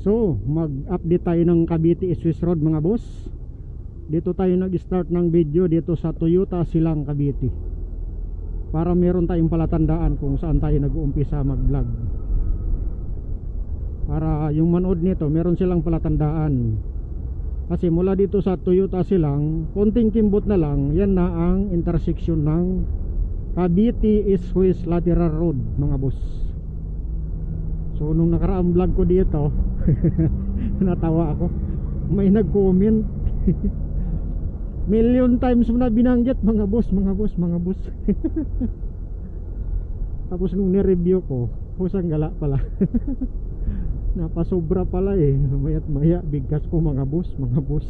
So, mag-update tayo ng Cavite Swiss Road mga boss. Dito tayo nag-start ng video dito sa Toyota Silang Cavite, para meron tayong palatandaan kung saan tayo nag-uumpisa mag-vlog. Para yung manood nito, meron silang palatandaan. Kasi mula dito sa Toyota Silang, konting kimbot na lang, yan na ang intersection ng Cavite Swiss Lateral Road mga boss. So nung nakaraang vlog ko dito natawa ako, may nag-comment million times mo na binanggit mga boss, mga boss, mga boss. Tapos nung ni-review ko, husang gala pala. Napasobra pala eh, mayat maya bigkas ko mga boss, mga boss.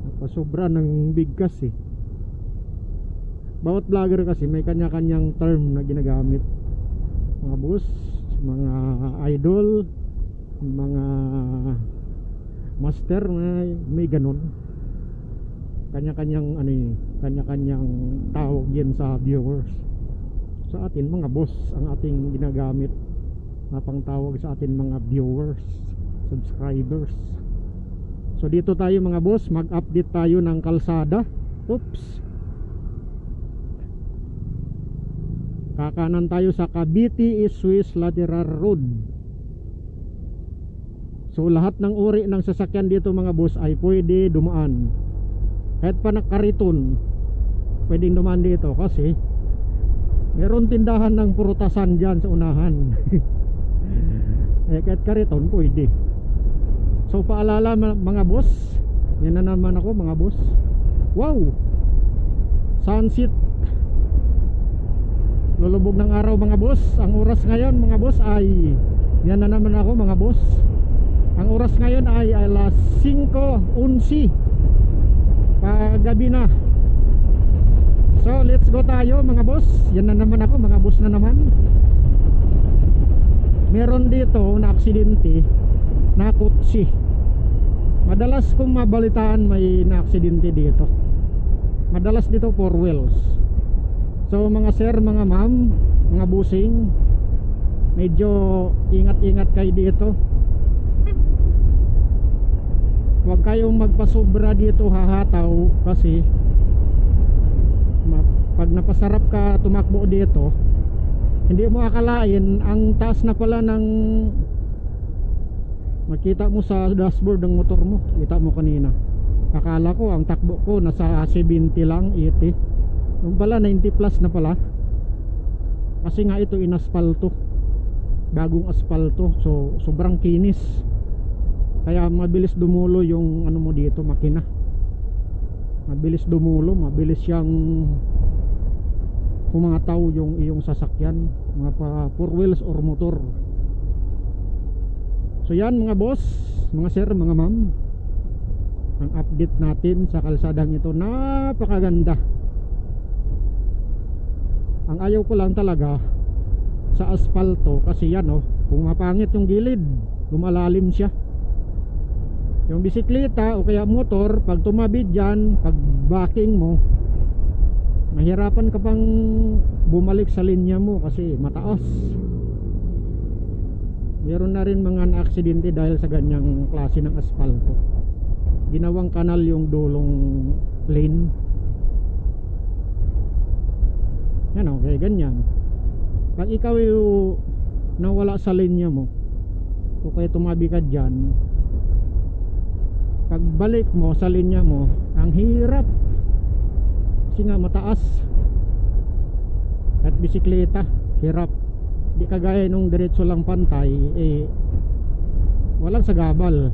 Napasobra ng bigkas eh. Bawat vlogger kasi may kanya-kanyang term na ginagamit mga boss, mga idol, mga master, may ganun. Kanya-kanyang ano yun, kanya-kanyang tawag yan sa viewers. Sa atin mga boss ang ating ginagamit na pangtawag sa atin mga viewers, subscribers. So dito tayo mga boss, mag-update tayo ng kalsada. Oops, kakanan tayo sa Cavite Swiss Lateral Road. So lahat ng uri ng sasakyan dito mga boss ay pwede dumaan. Kahit pa nakariton, pwedeng dumaan dito kasi meron tindahan ng prutasan dyan sa unahan. Eh kahit kariton pwede. So paalala mga boss, yan na naman ako mga boss. Wow, sunset, lulubog ng araw mga boss. Ang oras ngayon mga boss ay, yan na naman ako mga boss, ang oras ngayon ay alas 5:11 paggabi na. So let's go tayo mga boss. Yan na naman ako mga boss na naman. Meron dito na aksidente na kutsi. Madalas kong mabalitaan may na aksidente dito. Madalas dito 4 wheels. So mga sir, mga ma'am, mga busing, medyo ingat-ingat kayo dito. Huwag kayong magpasobra dito hahataw, kasi pag napasarap ka tumakbo dito, hindi mo akalain ang taas na pala ng makita mo sa dashboard ng motor mo. Kita mo kanina, akala ko ang takbo ko nasa 70 lang, 80. Yung pala 90 plus na pala. Kasi nga ito inaspalto, bagong aspalto. So sobrang kinis, kaya mabilis dumulo yung ano mo dito, makina. Mabilis dumulo, mabilis siyang humataw yung iyong sasakyan, mga pa 4 wheels or motor. So yan mga boss, mga sir, mga ma'am, ang update natin sa kalsadang ito. Napakaganda. Ang ayaw ko lang talaga sa asfalto, kasi yan kung mapangit yung gilid, lumalalim siya. Yung bisikleta o kaya motor, pag tumabid dyan, pag backing mo, mahirapan ka pang bumalik sa linya mo kasi mataas. Meron na rin mga na-aksidente dahil sa ganyang klase ng asfalto. Ginawang kanal yung dulong lane. Yan okay, ganyan. Pag ikaw yung nawala sa linya mo o kaya tumabi ka dyan, pagbalik mo sa linya mo, ang hirap kasi nga mataas. At bisikleta, hirap. Di kagaya nung diretso lang pantay, walang sagabal.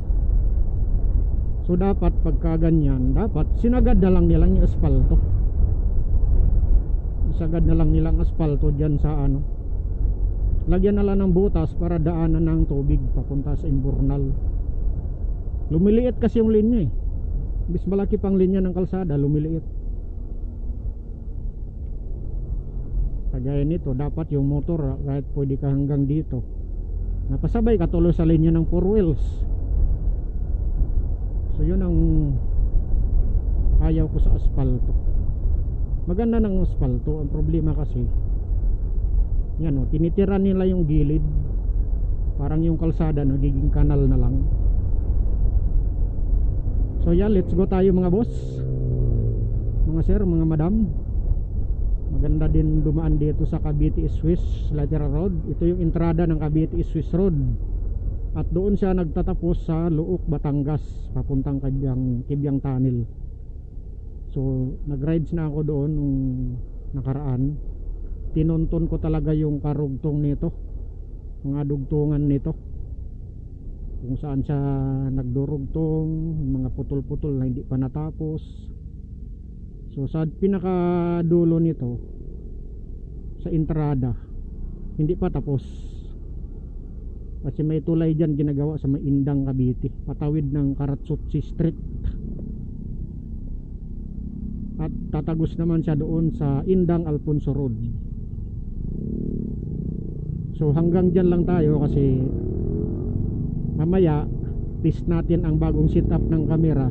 So dapat pagka ganyan, dapat sinagad na lang nilang yung asfalto. Sagad na lang nilang asfalto dyan sa lagyan na lang ng butas para daanan ng tubig papunta sa imburnal. Lumiliit kasi yung linya bis malaki pang linya ng kalsada, lumiliit. Kagaya nito, dapat yung motor kahit pwede ka hanggang dito, napasabay ka tuloy sa linya ng 4 wheels. So yun ang ayaw ko sa asfalto. Maganda ng asfalto, ang problema kasi yan tinitira nila yung gilid. Parang yung kalsada nagiging kanal na lang. So yeah, let's go tayo mga boss, mga sir, mga madam. Maganda din dumaan dito sa Cavite Swiss Lateral Road. Ito yung entrada ng Cavite Swiss Road. At doon siya nagtatapos sa Luok, Batangas, papuntang Kibyang Tunnel. So nag-rides na ako doon nung nakaraan. Tinunton ko talaga yung karugtong nito, mga dugtungan nito, kung saan siya nagdurugtong, mga putol-putol na hindi pa natapos. So sa pinakadulo nito, sa entrada, hindi pa tapos kasi may tulay dyan ginagawa sa Maindang, Cavite, patawid ng Karatsutsi Street. At tatagos naman siya doon sa Indang Alfonso Road. So hanggang dyan lang tayo kasi mamaya test natin ang bagong setup ng camera.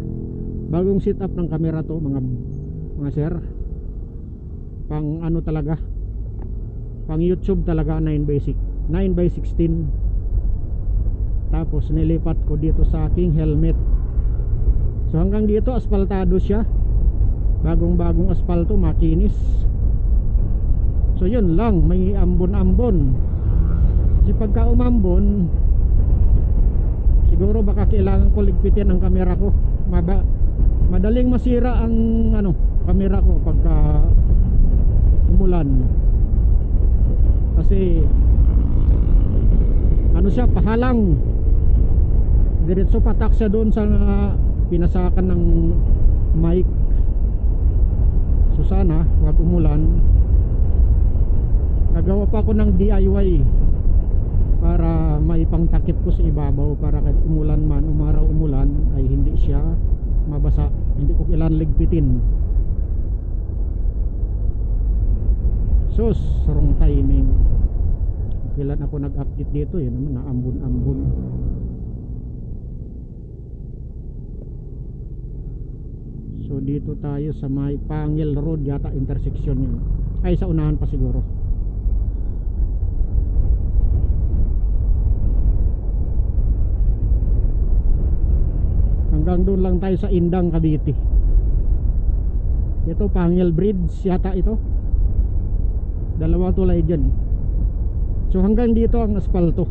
Bagong setup ng camera to mga sir. Pang ano talaga, pang YouTube talaga, 9x16. Tapos nilipat ko dito sa aking helmet. So hanggang dito asfaltado siya, bagong asfalto, makinis. So yun lang, may ambon-ambon. Kasi pagka umambon, siguro baka kailangan ko ligpitin ang camera ko. Madaling masira ang camera ko pagka umulan. Kasi siya, pahalang. Diretso patak siya doon sa pinasakan ng mic. So sana wag umulan. Nagawa pa ako ng DIY para may pangtakip ko sa ibabaw, para kahit umulan man, umaraw umulan, ay hindi siya mabasa, hindi ko kailangan ligpitin. Sus, wrong timing. Kailan ako nag-update dito, yun naman, naambun-ambun. So dito tayo sa may Pangil Road yata, intersection yun. Ay, sa unahan pa siguro. Hanggang doon lang tayo sa Indang, Cavite. Ito Pangil Bridge yata ito. Dalawa tulay dyan. So hanggang dito ang asfalto.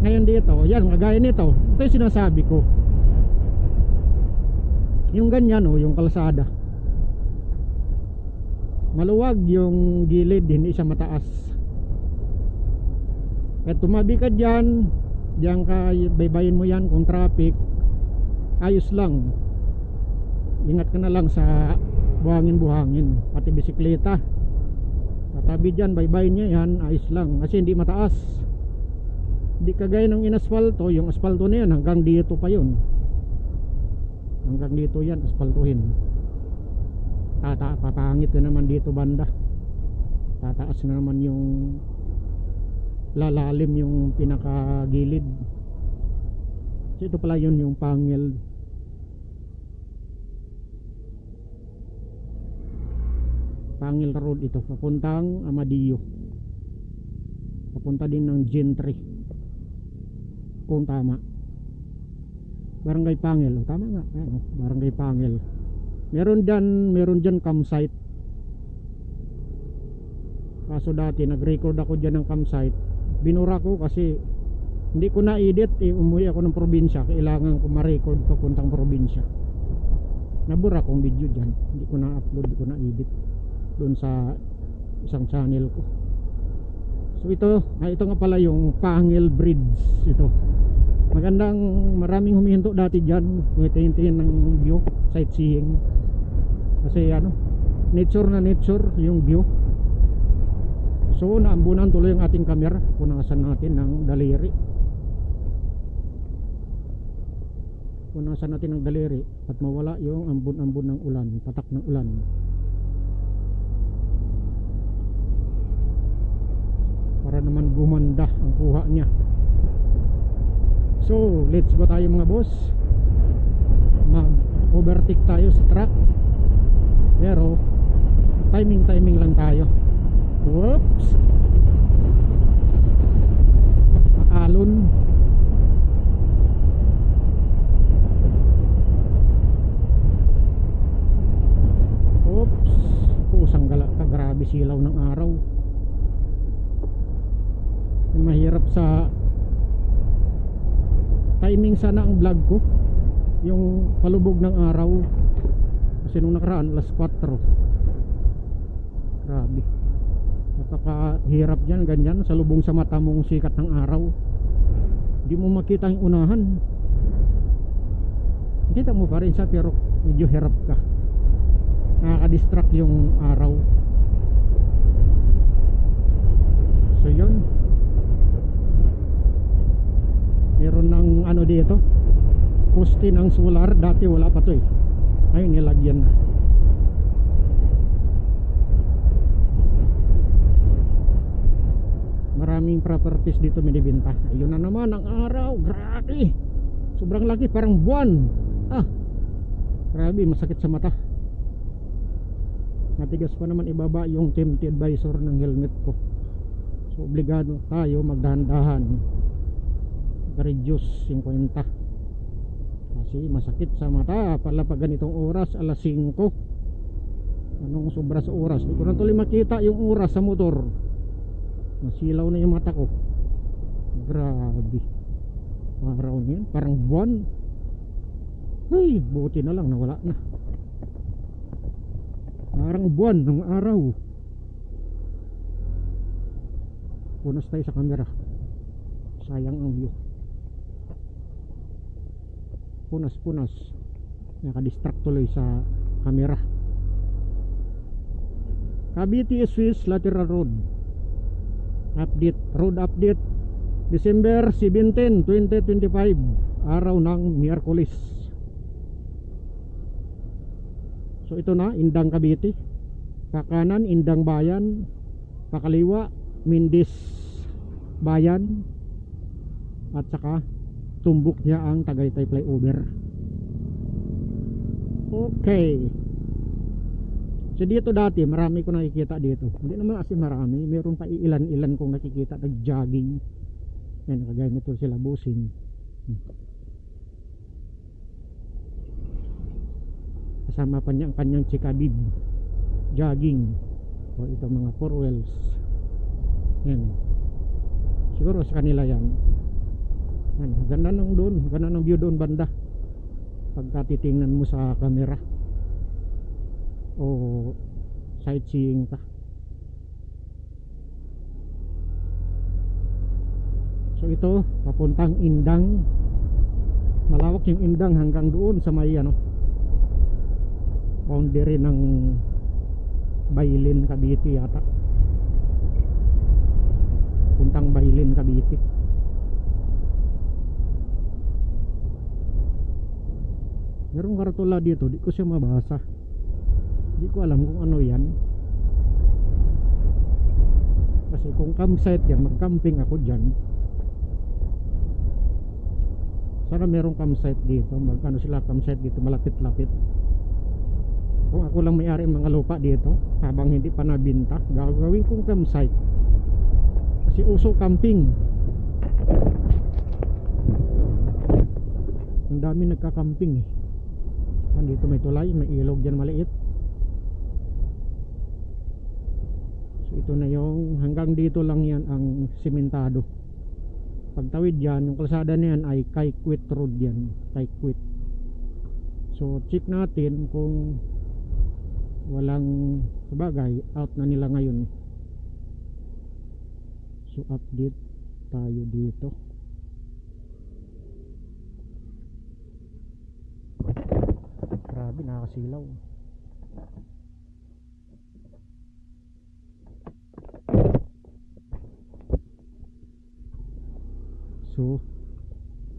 Ngayon dito, yan, kagaya nito, ito yung sinasabi ko. Yung ganyan yung kalsada, maluwag yung gilid, hindi siya mataas. At tumabi ka dyan, diyan ka, baybayin mo yan. Kung traffic, ayos lang. Ingat ka na lang sa buhangin-buhangin, pati bisikleta. Tatabi dyan, baybayin niya yan, ayos lang. Kasi hindi mataas. Hindi kagaya ng inasfalto. Yung asfalto na yan, hanggang dito pa yun. Hanggang dito yan, asfaltuhin. Papangit na naman dito banda. Tataas na naman yung lalalim yung pinakagilid. So ito pala yun, yung Pangil. Pangil Road ito, papuntang Amadillo, papunta din ng Gentry kung tama. Barangay Pangil, tama nga, Barangay Pangil. Meron dyan campsite. Kaso dati nag-record ako dyan ng campsite, binura ko kasi hindi ko na-edit. Umuwi ako ng probinsya, kailangan ko ma-record papuntang probinsya. Nabura kong video dyan, hindi ko na-upload, hindi ko na-edit doon sa isang channel ko. So ito nga pala yung Pangil Bridge. Ito magandang, maraming humihinto dati dyan, tingin ng view, sightseeing. Kasi nature na nature yung view. So naambunan tuloy ang ating camera, punasan natin ng daliri. Punasan natin ng daliri at mawala yung ambon-ambon ng ulan, patak ng ulan. Para naman gumanda ang kuha niya. So let's go tayo mga boss. Mag-overtake tayo sa truck, pero timing lang tayo. Whoops, maalon. Yung mahirap sa timing sana ang vlog ko, yung palubog ng araw. Kasi nung nakaraan alas 4. Grabe, napakahirap yan, ganyan sa lubong sa mata mong sikat ng araw, hindi mo makita yung unahan. Kita mo pa rin siya pero medyo hirap ka, nakaka-distract yung araw. So yun, meron ng ano dito, poste ng solar. Dati wala pa to eh, ay nilagyan na. Maraming properties dito binibenta. Ayun na naman ang araw, grabe, sobrang laki, parang buwan. Grabe, masakit sa mata. Natigas pa naman ibaba yung safety advisor ng helmet ko. So obligado tayo magdahan-dahan, reduce 50 kasi masakit sa mata pala pag ganitong oras, alas 5. Anong sobra sa oras, di ko na tuloy makita yung oras sa motor, masilaw na yung mata ko. Grabe, araw niyan parang buwan. Ay, buti na lang nawala na, parang buwan ng araw. Punas tayo sa camera, sayang ang view. Punas, nakadistract tuloy sa camera. Cavite Swiss Lateral Road update, road update December 17, 2025, araw ng Miyerkules. So ito na, Indang Cavite, kakanan Indang Bayan, pakaliwa Mindis Bayan, at saka tumbok niya ang Tagaytay flyover. Okay, so dito dati marami ko nakikita dito, hindi naman kasi marami, meron pa ilan-ilan kong nakikita nag-jogging. Yan, kagaya nito sila busing. Kasama pa niya ang kanyang chikabib, jogging. O ito mga 4 wheels. Yan, siguro sa kanila yan. Yan, ganda ng doon, ganda ng view doon banda pagka titingnan mo sa camera o sightseeing ka. So ito papuntang Indang, malawak yung Indang hanggang doon sa may ano, boundary ng Bailin Cavite yata, puntang Bailin Cavite. Merong karatula dito, di ko siya mabasa, di ko alam kung ano yan. Kasi kung campsite yan, mag-camping ako dyan. Sana merong campsite dito, magkano sila campsite dito, malapit-lapit. Kung ako lang may-ari mga lupa dito, habang hindi pa nabinta, gagawin kong campsite. Kasi uso camping, ang dami nagka-camping eh. Dito may tulay, may ilog dyan maliit. So ito na yung, hanggang dito lang yan ang simentado. Pagtawid yan, yung kalsada na yan ay Kaikwit Road yan, Kaikwit. So check natin kung walang, sabagay out na nila ngayon. So update tayo dito. Grabe, nakakasilaw. So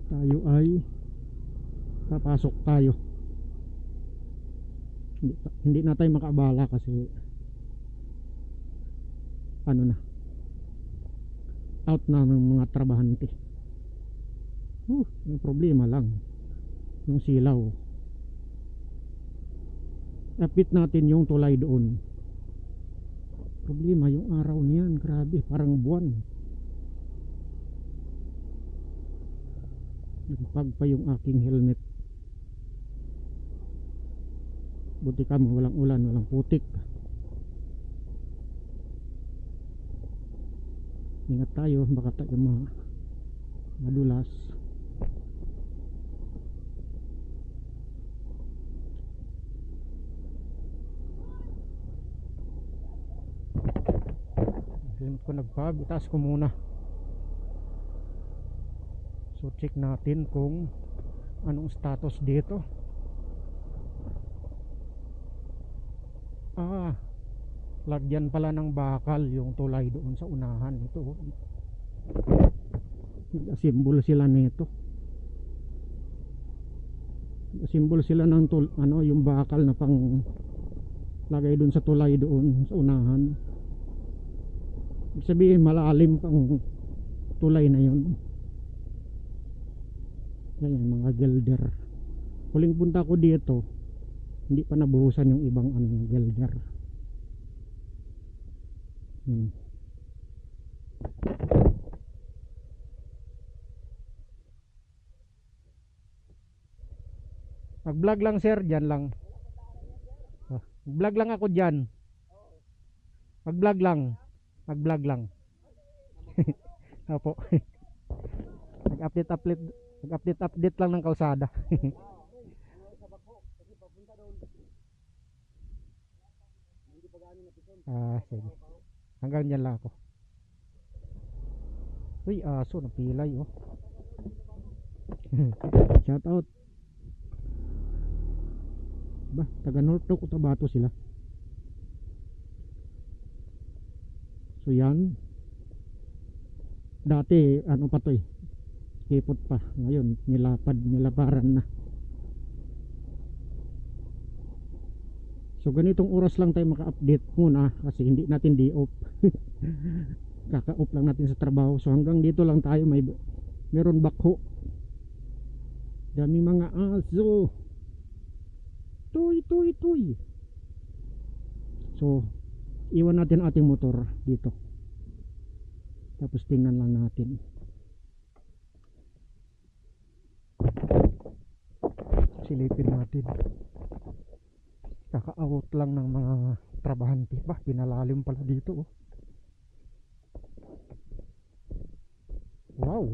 tayo ay papasok tayo. Hindi na tayo makaabala kasi ano na, out na ng mga trabahante. Yung problema lang yung silaw. Apit natin yung tulay doon. Problema yung araw niyan, grabe, parang buwan. Nagpag pa yung aking helmet. Buti ka mo, walang ulan, walang putik. Ingat tayo, baka tayo madulas. Limit ko nagpag, itaas ko muna. So check natin kung anong status dito. Lagyan pala ng bakal yung tulay doon sa unahan. Ito simbol sila nito. Simbol sila ng yung bakal na pang lagay doon sa tulay doon sa unahan. Ibig sabihin malalim pang tulay na yun. Yan yung mga gelder. Huling punta ko dito, hindi pa nabuhusan yung ibang gelder. Mag-vlog lang sir, dyan lang. Mag-vlog lang ako dyan. Mag-vlog lang. Mag-vlog lang. Opo. Mag-update lang ng kalsada. Sige. Hanggang dyan lang ako. Uy, aso, napilay oh. Shout out. Ba, taga North o Cotabato sila. So yan. Dati ano pa to kipot pa. Ngayon nilaparan na. So ganitong oras lang tayo maka-update muna kasi hindi natin di-off. Kaka-off lang natin sa trabaho. So hanggang dito lang tayo, meron bakho. Dami mga aso. Tuy. So iwan natin ating motor dito. Tapos tingnan lang natin. Silipin natin. Kaka-out lang ng mga trabahante. Bah, pinalalim pala dito oh. Wow,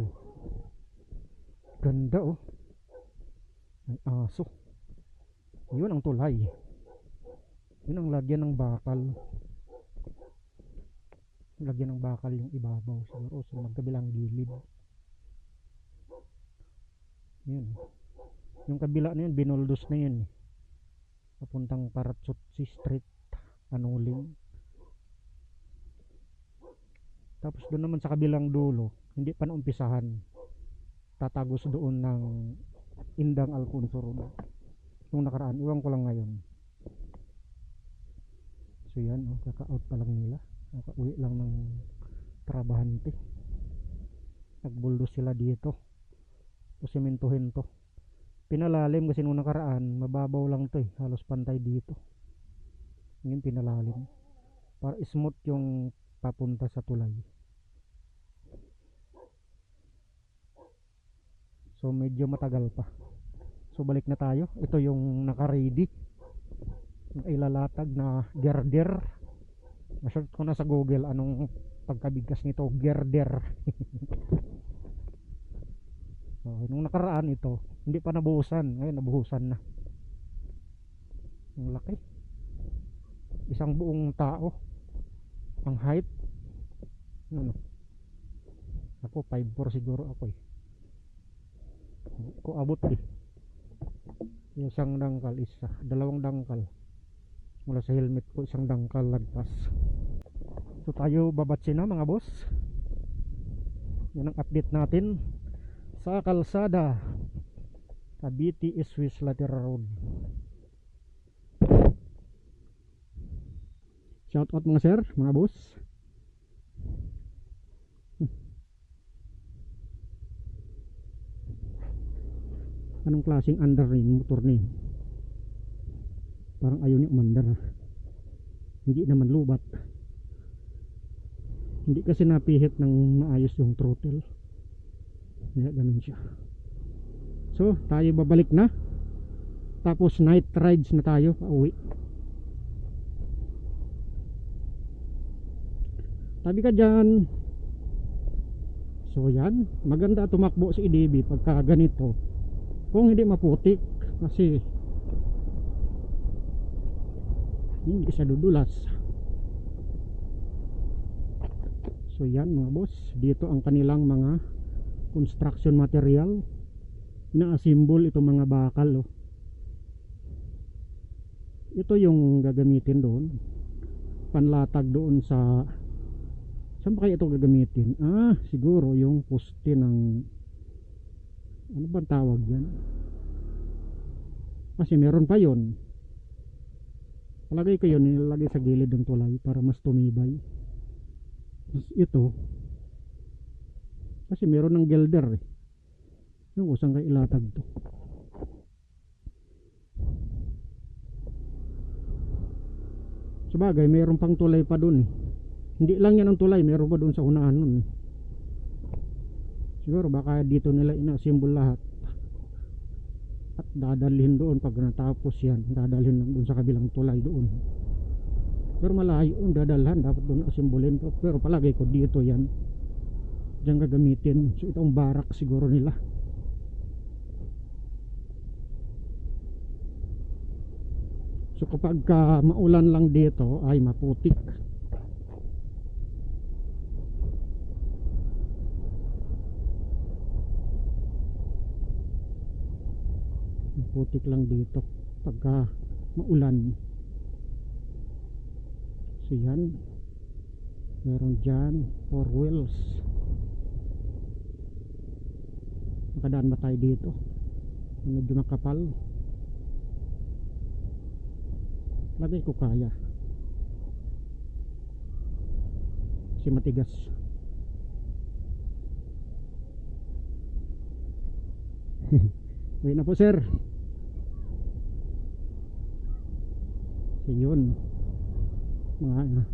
ganda oh. May aso. Yun ang tulay. Yun ang lagyan ng bakal. Lagyan ng bakal yung ibabaw siguro sa magkabilang gilid. Yun. Yung kabila na yun, binuldos na yun papuntang Paratsutsi Street, Anuling. Tapos doon naman sa kabilang dulo, hindi pa naumpisahan, tatagos doon ng Indang Alfonso Road nung nakaraan. Iwan ko lang ngayon. So yan oh, kaka-out pa lang nila, kaka-uwi lang ng trabahante. Nagbuldos sila dito, pusimentuhin to. Pinalalim kasi nung nakaraan mababaw lang to halos pantay dito. Ngayon pinalalim para smooth yung papunta sa tulay. So medyo matagal pa. So balik na tayo. Ito yung naka-ready, yung ilalatag na girder. Na-search ko na sa Google anong pagkabigkas nito, girder. So, nung nakaraan ito hindi pa nabuhusan, ngayon nabuhusan na. Ang laki, isang buong tao ang height. Ano? Ako 5'4" siguro ako hindi ko abot isang dangkal, dalawang dangkal mula sa helmet ko, isang dangkal lagpas. So tayo babatsi na mga boss. Yan ang update natin sa kalsada Cavite Swiss Lateral Road. Shout out mga sir, mga boss. Anong klaseng under rin motor ni? Parang ayaw niya umandar. Hindi naman lubat. Hindi kasi napihit ng maayos yung throttle. Kaya ganun siya. So tayo babalik na. Tapos night rides na tayo pauwi. Tabi ka dyan. So yan, maganda tumakbo si EDB pagka ganito, kung hindi maputik, kasi hindi siya dudulas. So yan mga boss, dito ang kanilang mga construction material, ina-assemble itong mga bakal, oh. Ito yung gagamitin doon, panlatag doon sa, saan ba kaya ito gagamitin? Siguro yung poste ng, ano ba tawag yan? Kasi meron pa yon. Palagay ko yun, nilalagay sa gilid ng tulay para mas tumibay. Ito, kasi meron ng gelder eh. Yung usang kay ilatag to. Sabagay, meron pang tulay pa dun eh. Hindi lang yan ang tulay, meron pa dun sa unahan nun eh. Siguro baka dito nila ina-assemble lahat at dadalhin doon pag natapos yan, dadalhin doon sa kabilang tulay doon. Pero malayo yung dadalhan, dapat doon assemblin. Pero palagay ko dito yan, diyan gagamitin. So itong barak siguro nila. So kapag maulan lang dito ay maputik. Maputik lang dito pagka maulan. So yan, meron dyan 4 wheels. Makadaan ba tayo dito? Medyo makapal. Lagay ko kaya kasi matigas. Wait na po sir. So yun, mga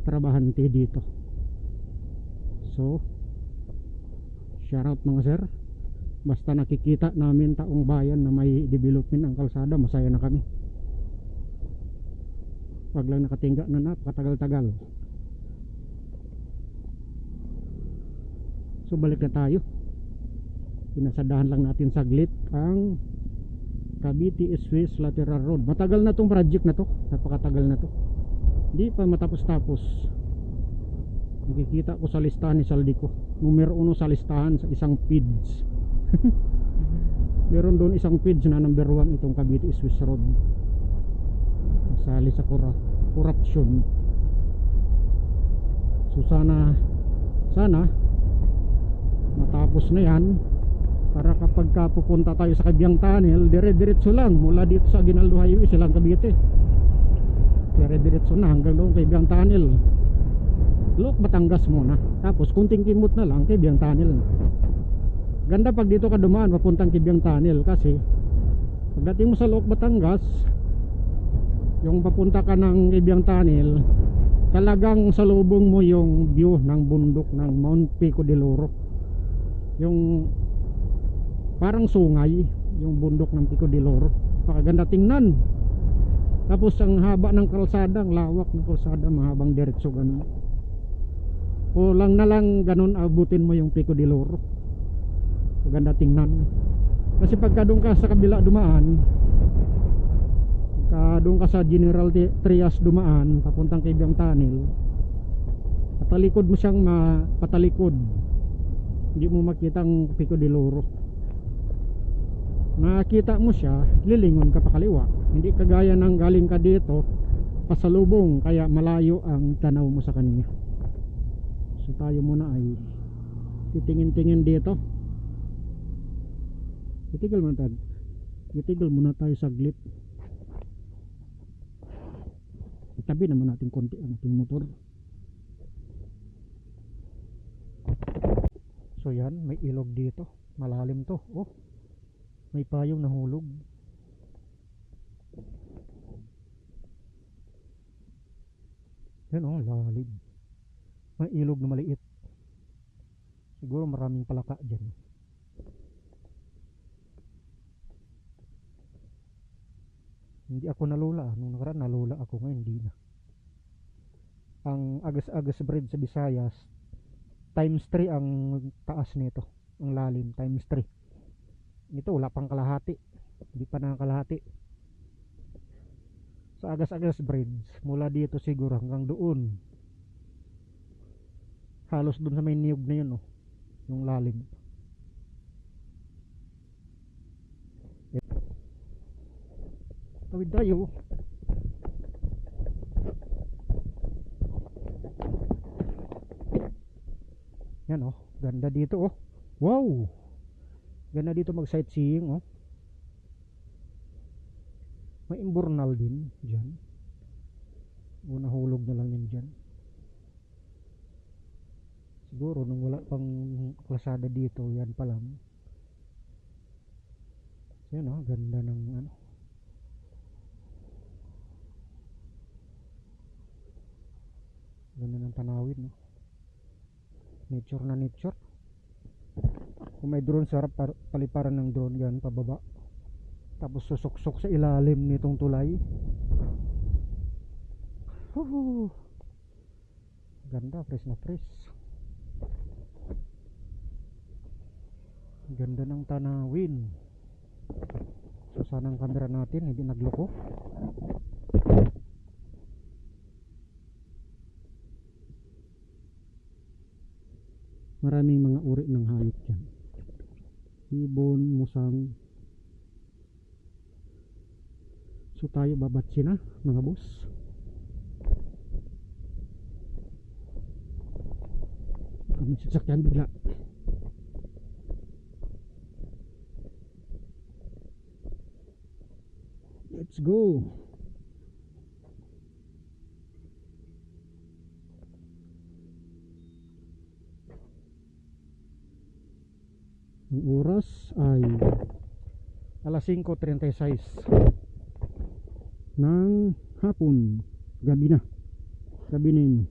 trabahante dito. So shout out mga sir, basta nakikita namin taong bayan na may development ang kalsada, masaya na kami. Wag lang nakatingga na napakatagal-tagal. So balik na tayo. Pinasadahan lang natin saglit ang Cavite East-West Lateral Road. Matagal na tong project na to, napakatagal na to, hindi pa matapos-tapos. Nakikita ko sa listahan ni Saldico, numero 1 sa listahan sa isang PIDS. Meron doon isang PIDS na number 1 itong Cavite East-West Road. Sali sa corruption. So sana matapos na yan, para kapag pupunta tayo sa Cabiang Tunnel, dire-diretso lang mula dito sa Aguinaldo Highway silang Cavite, dire-diretso na hanggang doon Cabiang Tunnel, Look Batangas muna, tapos kunting kimot na lang Cabiang Tunnel. Ganda pag dito ka dumaan papuntang Cabiang Tunnel, kasi pagdating mo sa Look Batangas, yung papunta ka ng Cabiang Tunnel, talagang salubong mo yung view ng bundok ng Mount Pico de Loro. Yung parang sungay, yung bundok ng Pico de Loro. Pakaganda tingnan. Tapos ang haba ng kalsada, ang lawak ng kalsada, mahabang diretso ganun. Kulang na lang ganun abutin mo yung Pico de Loro. Maganda tingnan. Kasi pagka doon ka sa kabila dumaan, doon ka sa General Trias dumaan papuntang Cabiang Tunnel, patalikod mo siyang patalikod, hindi mo makita ang Pico de Loro. Nakita mo siya, lilingon ka pa kaliwa, hindi kagaya ng galing ka dito pasalubong, kaya malayo ang tanaw mo sa kanya. So tayo muna ay titingin-tingin dito. Titigil muna tayo saglit. Itabi naman natin konti ang ating motor. So yan, may ilog dito, malalim to. Oh, may payong nahulog. Yan oh, lalim. May ilog na maliit. Siguro maraming palaka dyan. Hindi ako nalula. Nung nakaraan nalula ako, ngayon hindi na. Ang Agas-Agas Bridge sa Visayas, times 3 ang taas nito, ang lalim times 3. Ito wala pang kalahati, hindi pa nakakalahati. Sa Agas-Agas Bridge, mula dito siguro hanggang doon, halos doon sa may niyog na yun, oh, yung lalim. Tawid tayo. Yan, oh, ganda dito, oh. Wow, ganda dito mag sightseeing, oh. May imburnal din dyan. Nahulog na lang yan dyan. Siguro nung wala pang kalsada dito, yan pa lang. Yan, oh, ganda ng ano. Ganda ng tanawin, no? Nature na nature. Kung may drone, sarap paliparan ng drone yan pababa, tapos susuksok sa ilalim nitong tulay. Ganda, fresh na fresh. Ganda ng tanawin. So sana ang camera natin hindi nagloko. Maraming mga uri ng hayop dyan. Ibon, musang. So tayo babatsi na mga boss. Kami sasakyan bigla. Let's go. Ang oras ay alas 5:36 ng hapon. Gabi na. Gabi na yun.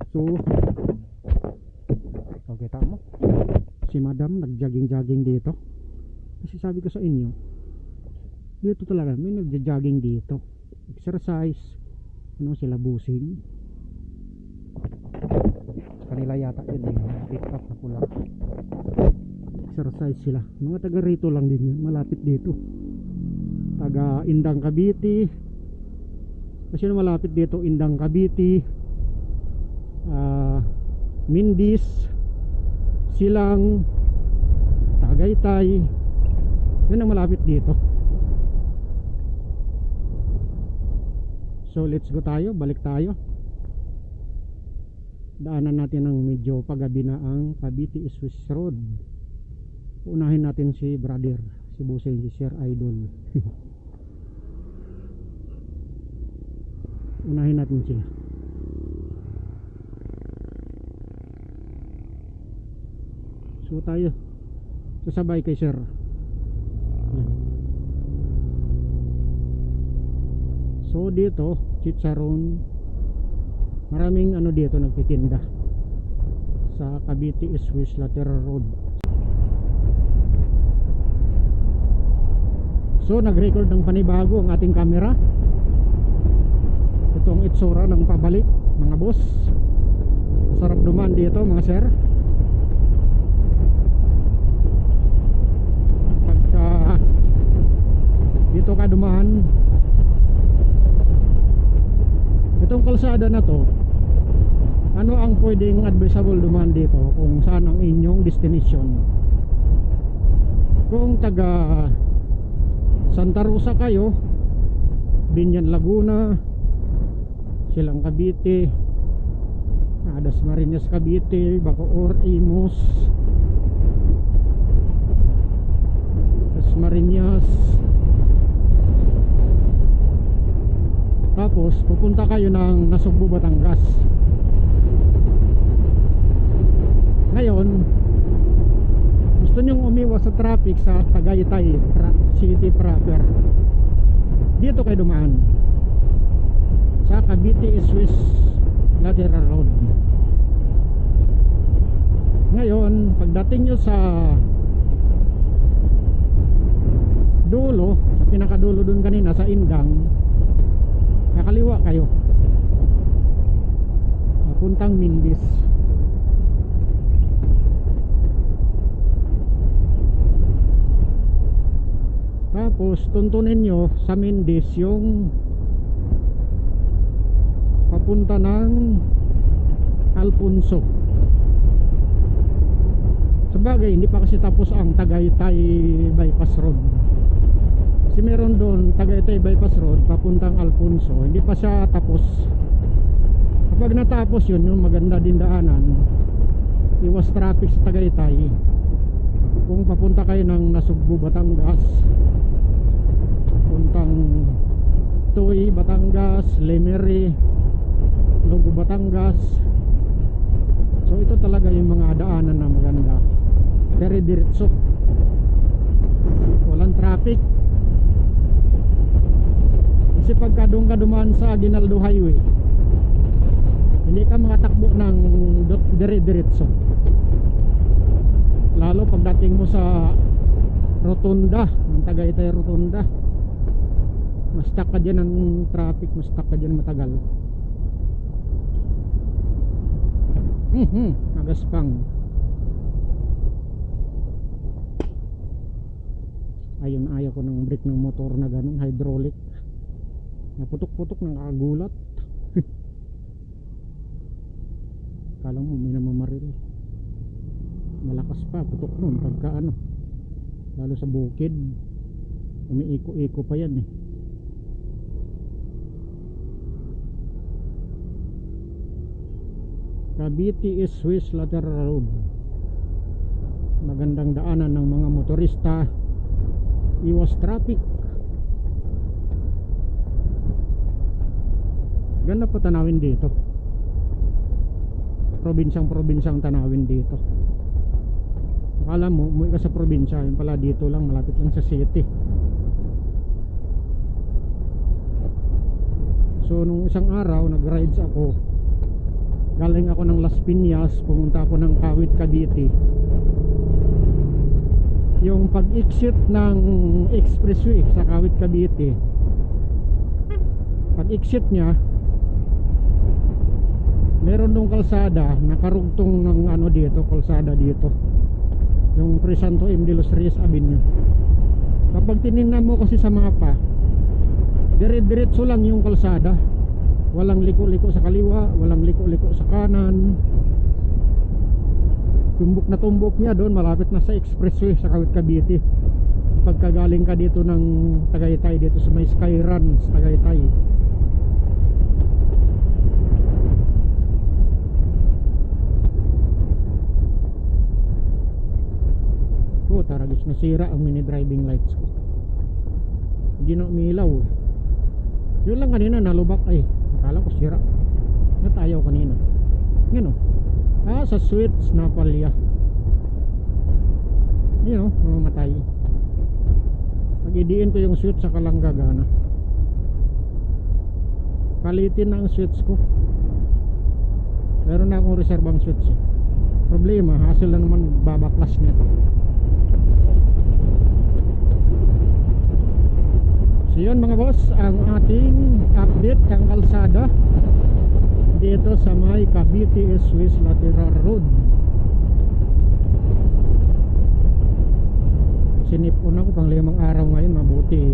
So kita mo si madam nag-jogging dito. Kasi sabi ko sa inyo, dito talaga may nag-jogging dito. Exercise. Ano sila, busing. Kanila yata yun eh. Pick up na pula. Exercise sila. Mga taga rito lang din yan. Malapit dito. Taga Indang Cavite. Kasi malapit dito Indang Cavite, Mindis, Silang, Tagaytay. Yan ang malapit dito. So let's go tayo. Balik tayo. Daanan natin ng medyo pagabi na ang Cavite Swiss Road. Unahin natin si brother, si Buseng, si Sir Idol. Unahin natin sila. So tayo sasabay kay Sir. So dito chicharon, maraming ano dito nagtitinda sa Cavite Swiss Lateral Road. So nag-record ng panibago ang ating camera. Itong itsura ng pabalik mga boss. Sarap dumaan dito mga sir. Pagka dito ka dumaan, itong kalsada na to, ano ang pwedeng advisable dumaan dito kung saan ang inyong destination? Kung taga Santa Rosa kayo, Binyan Laguna, Silang Cavite, Dasmariñas Cavite, Bacoor, Imus, Dasmariñas. Tapos pupunta kayo ng Nasugbu, Batangas. Ngayon gusto nyong umiwas sa traffic sa Tagaytay City proper, dito kayo dumaan sa Cavite Swiss Lateral Road. Ngayon pagdating nyo sa dulo, sa pinakadulo dun kanina sa Indang, kakaliwa kayo puntang Mindis. Tapos tuntunin nyo sa Mendez yung papunta ng Alfonso. Sabagay hindi pa kasi tapos ang Tagaytay Bypass Road, kasi meron doon Tagaytay Bypass Road papuntang Alfonso, hindi pa siya tapos. Kapag natapos yun, yung maganda din daanan, iwas traffic sa Tagaytay. Kung papunta kayo ng Nasugbu, Batangas, puntang Tuy, Batangas, Lemery, Lugo, Batangas, so ito talaga yung mga daanan na maganda, very diretso, walang traffic. Kasi pagka doon ka dumaan sa Aguinaldo Highway, hindi ka makatakbo ng dire-diretso, lalo pagdating mo sa Rotunda ng Tagaytay Rotunda, mas stuck ka dyan ng traffic, mas stuck ka dyan matagal. Nagaspang. Ayun, ayaw ko ng brake ng motor na ganun, hydraulic, naputok-putok, nakakagulat. Kala mo may namamaril, malakas pa, putok nun pagka ano, lalo sa bukid, umiiko-iko pa yan eh. Cavite is Swiss Lateral Road, magandang daanan ng mga motorista, iwas traffic. Ganda po tanawin dito, probinsyang tanawin dito. Akala mo umuwi ka sa probinsya, yung pala dito lang, malapit lang sa city. So nung isang araw nag-rides ako, galing ako ng Las Piñas, pumunta ako ng Kawit, Cavite. Yung pag-exit ng expressway sa Kawit, Cavite, pag-exit nya, meron dong kalsada, nakarugtong ng ano dito, kalsada dito, yung Crisanto M. de los Reyes Avenue. Kapag tinignan mo kasi sa mapa, dire-diretso lang yung kalsada, walang liko-liko sa kaliwa, walang liko-liko sa kanan. Tumbok na tumbok niya doon, malapit na sa expressway sa Kawit, Cavite. Pagkagaling ka dito ng Tagaytay, dito sa may Skyruns Tagaytay, taragis, nasira ang mini driving lights ko, hindi na umilaw. Yun lang kanina nalubak, ay akala ko sira, natayaw kanina. Yan o, sa switch na palya, yun o, mamamatay. Pag-idiin ko yung switch sa lang gagana. Palitin na ang switch ko, meron na akong reservang switch eh. Problema, hassle na naman babaklas nito. So yun mga boss, ang ating update ng kalsada dito sa may Cavite Swiss Lateral Road. Sinipon ako pang 5 araw ngayon, mabuti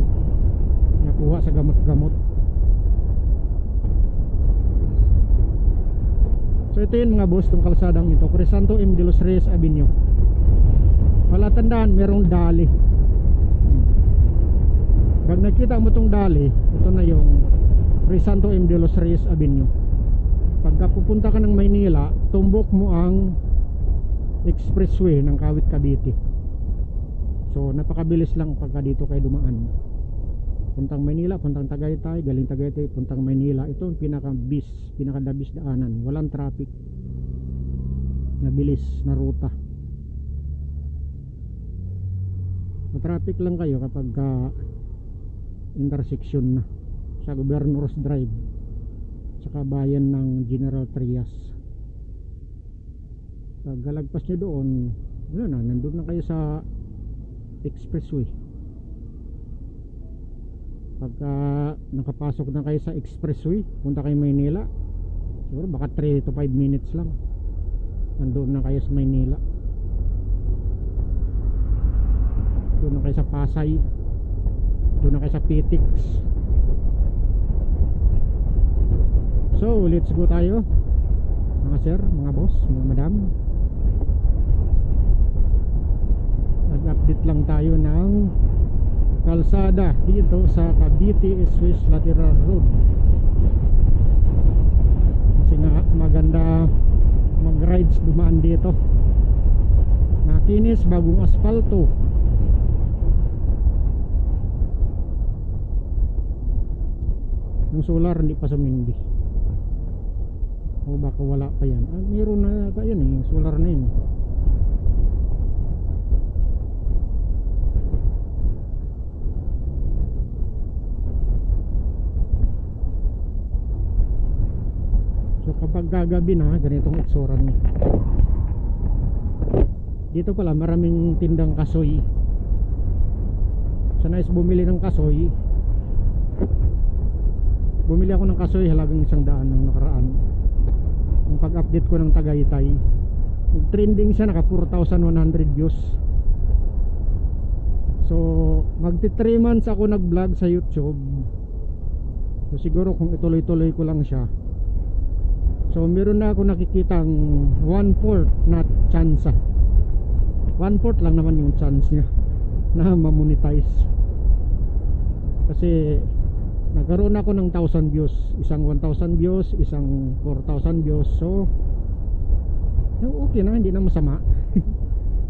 nakuha sa gamot-gamot. So ito yun mga boss, itong kalsadang ito, Crisanto M. de los Reyes Avenue. Wala tandaan, merong dali. Pag nakita mo itong dali, ito na yung Crisanto M. de los Reyes Avenue. Pagka pupunta ka ng Maynila, tumbok mo ang expressway ng Kawit, Cavite. So napakabilis lang pagka dito kayo dumaan. Puntang Maynila, puntang Tagaytay, galing Tagaytay, puntang Maynila. Ito ang pinaka-dabis daanan. Walang traffic, nabilis na ruta. Traffic lang kayo kapag intersection na sa Gobernor's Drive saka bayan ng General Trias. Pag galagpas nyo doon, wala na, nandun na kayo sa expressway. Pagka nakapasok na kayo sa expressway, punta kayo Maynila, siguro baka 3 to 5 minutes lang, nandun na kayo sa Maynila. Doon na kayo sa Pasay. doon na kayo sa PTX. So let's go tayo mga sir, mga boss, mga madam. Nag-update lang tayo ng kalsada dito sa Cavite Swiss Lateral Road kasi nga maganda mag-rides dumaan dito. Nakinis, bagong asfalto. Yung solar hindi pa sumindi. O baka wala pa yan. Meron na yata yan eh, solar na yun. So kapag gagabi na, ganitong itsura niya. Dito pala maraming tindang kasoy. Sa nais bumili ng kasoy, bumili ako ng kasoy halagang 100 nung nakaraan. Yung pag-update ko ng Tagaytay, trending siya, naka 4,100 views. So magti 3 months ako nag-vlog sa YouTube. So siguro kung ituloy-tuloy ko lang siya, so meron na ako nakikitang 1/4 na chance. 1/4 lang naman yung chance niya na ma-monetize. Kasi nagkaroon ako ng 1,000 views, isang 1,000 views, isang 4,000 views. So okay na, hindi na masama.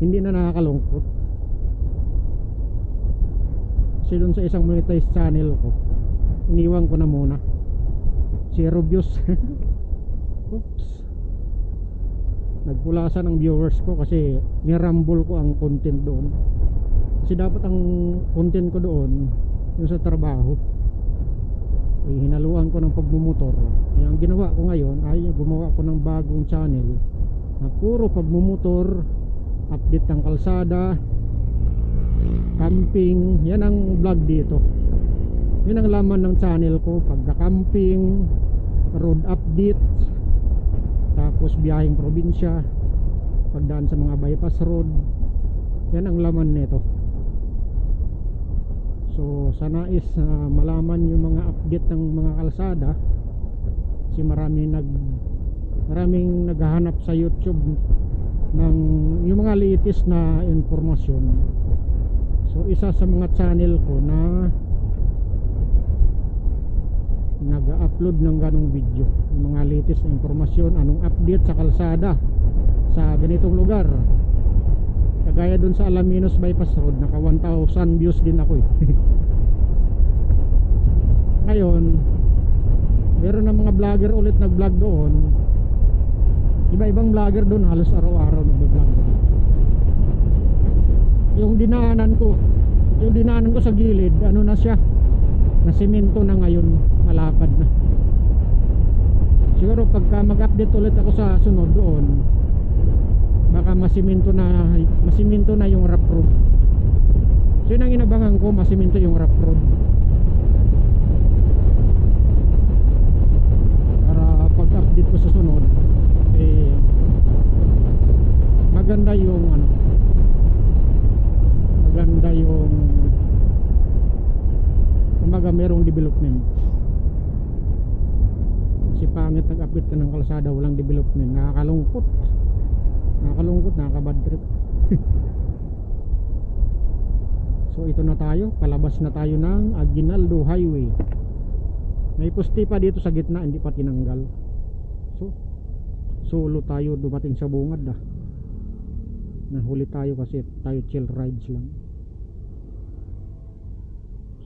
Hindi na nakakalungkot. Kasi dun sa isang monetized channel ko, iniwan ko na muna, 0 views. Oops. Nagpulasan ang viewers ko kasi nirambol ko ang content doon. Kasi dapat ang content ko doon yung sa trabaho, hinaluan ko ng pagmumotor. Kaya ang ginawa ko ngayon ay gumawa ko ng bagong channel na puro pagmumotor, update ng kalsada, camping. Yan ang vlog dito. Yan ang laman ng channel ko, pagka-camping, road updates, tapos biyaheng probinsya, pagdaan sa mga bypass road. Yan ang laman nito. So sa nais malaman yung mga update ng mga kalsada, kasi maraming naghahanap sa YouTube ng yung mga latest na informasyon. So isa sa mga channel ko na nag-upload ng ganong video, yung mga latest na informasyon, anong update sa kalsada sa ganitong lugar. Kagaya dun sa Alaminos Bypass Road, naka 1,000 views din ako eh. Ngayon meron na mga vlogger ulit nag-vlog doon. Iba-ibang vlogger doon, halos araw-araw nag-vlog. Yung dinaanan ko sa gilid, ano na siya, na semento na ngayon, malapad na. Siguro pagka mag-update ulit ako sa sunod doon, baka masimento na yung rough road. So yun ang inabangan ko, masimento yung rough road, para pag-update ko sa sunod maganda yung kumbaga merong development. Kasi pangit nag-update ka ng kalsada walang development, nakakalungkot, nakakabad trip. So ito na tayo, palabas na tayo ng Aguinaldo Highway. May poste pa dito sa gitna, hindi pa tinanggal. So solo tayo dumating sa bungad. Nahuli tayo kasi tayo chill rides lang.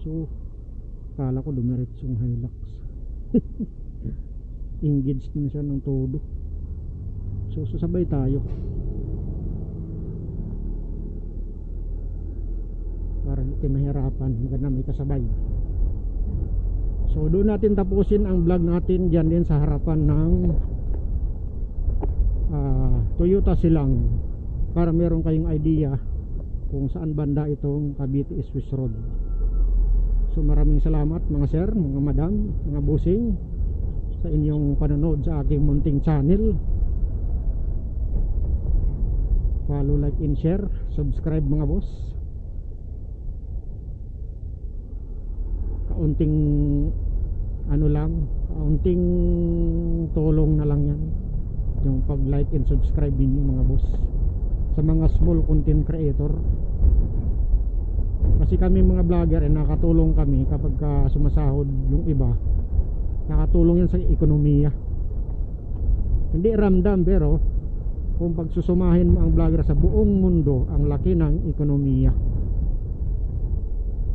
So kala ko dumiretsong Hilux. Engaged na siya ng todo. So sasabay tayo para hindi mahirapan, maganda may kasabay. So doon natin tapusin ang vlog natin dyan din sa harapan ng Toyota Silang, para meron kayong idea kung saan banda itong Cavite Swiss Road. So maraming salamat mga sir, mga madam, mga bossing, sa inyong panonood sa aking munting channel. Follow, like and share, subscribe mga boss. kaunting ano lang, kaunting tulong na lang yan, yung pag like and subscribe ninyo mga boss, sa mga small content creator. Kasi kami mga vlogger nakatulong kami kapag sumasahod yung iba, nakatulong yan sa ekonomiya. Hindi ramdam, pero kung pagsusumahin mo ang vlogger sa buong mundo, ang laki ng ekonomiya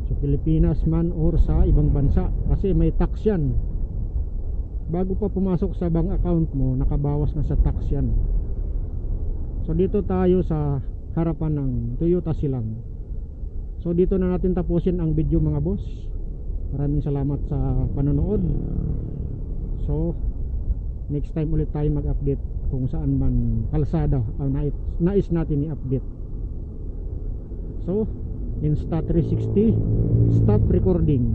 sa Pilipinas man or sa ibang bansa, kasi may tax yan. Bago pa pumasok sa bank account mo, nakabawas na sa tax yan. So dito tayo sa harapan ng Toyota Silang. So dito na natin tapusin ang video mga boss. Maraming salamat sa panonood. So next time ulit tayo mag-update kung saan man kalsada ang nais natin i-update. So Insta360, stop recording.